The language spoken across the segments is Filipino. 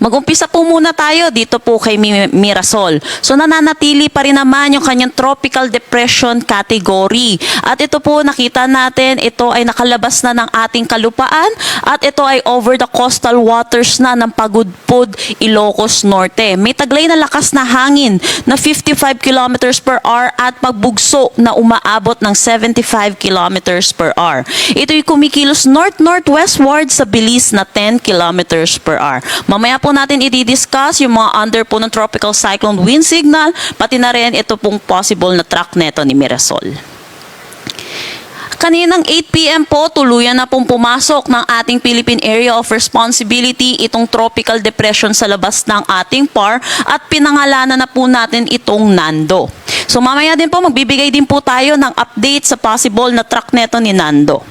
Mag-umpisa po muna tayo dito po kay Mirasol. So nananatili pa rin naman yung kanyang tropical depression category. At ito po nakita natin, ito ay nakalabas na ng ating kalupaan at ito ay over the coastal waters na ng Pagudpud, Ilocos Norte. May taglay na lakas na hangin na 55 kilometers per hour at pagbugso na umaabot ng 75 kilometers per hour. Ito'y kumikilos north-northwestward sa bilis na 10 kilometers per hour. Mamaya po natin i-discuss yung mga under po ng tropical cyclone wind signal, pati na rin ito pong possible na track neto ni Mirasol. Kaninang 8 p.m. po, tuluyan na pong pumasok ng ating Philippine Area of Responsibility itong tropical depression sa labas ng ating PAR at pinangalanan na po natin itong Nando. So mamaya din po, magbibigay din po tayo ng update sa possible na track neto ni Nando.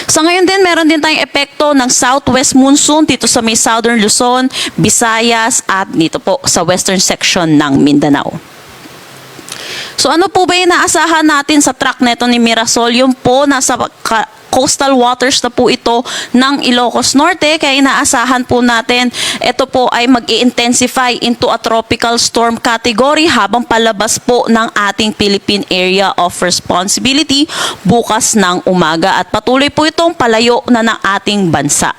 Sa ngayon din, meron din tayong epekto ng southwest monsoon dito sa may southern Luzon, Visayas at dito po sa western section ng Mindanao. So ano po ba yung naasahan natin sa track neto ni Mirasol? Yung po nasa coastal waters na po ito ng Ilocos Norte, kaya inaasahan po natin ito po ay mag-i-intensify into a tropical storm category habang palabas po ng ating Philippine Area of Responsibility bukas ng umaga at patuloy po itong palayo na ng ating bansa.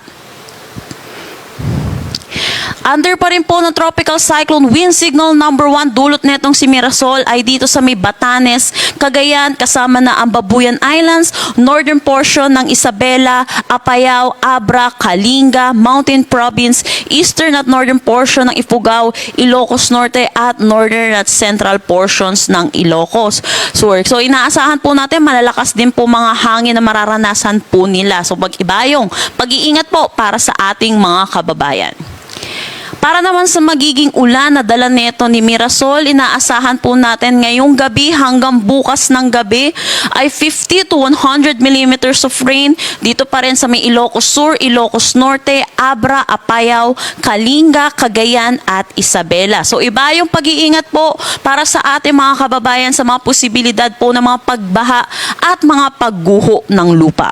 Under pa rin po ng tropical cyclone wind signal number 1 dulot netong si Mirasol ay dito sa may Batanes, Cagayan kasama na ang Babuyan Islands, northern portion ng Isabela, Apayao, Abra, Kalinga, Mountain Province, eastern at northern portion ng Ifugao, Ilocos Norte at northern at central portions ng Ilocos. So inaasahan po natin malalakas din po mga hangin na mararanasan po nila. So mag-ibayong pag-iingat po para sa ating mga kababayan. Para naman sa magiging ulan na dala neto ni Mirasol, inaasahan po natin ngayong gabi hanggang bukas ng gabi ay 50 to 100 millimeters of rain dito pa rin sa may Ilocos Sur, Ilocos Norte, Abra, Apayao, Kalinga, Cagayan at Isabela. So iba yung pag-iingat po para sa ating mga kababayan sa mga posibilidad po ng mga pagbaha at mga pagguho ng lupa.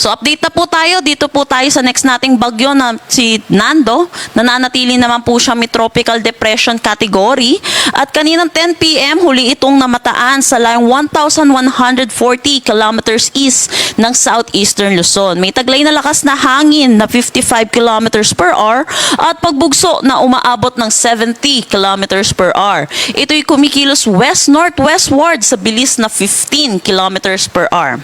So update na po tayo, dito po tayo sa next nating bagyo na si Nando. Nananatili naman po siya may tropical depression category. At kaninang 10 p.m. huli itong namataan sa line 1,140 kilometers east ng southeastern Luzon. May taglay na lakas na hangin na 55 kilometers per hour at pagbugso na umaabot ng 70 kilometers per hour. Ito'y kumikilos west-northwestward sa bilis na 15 kilometers per hour.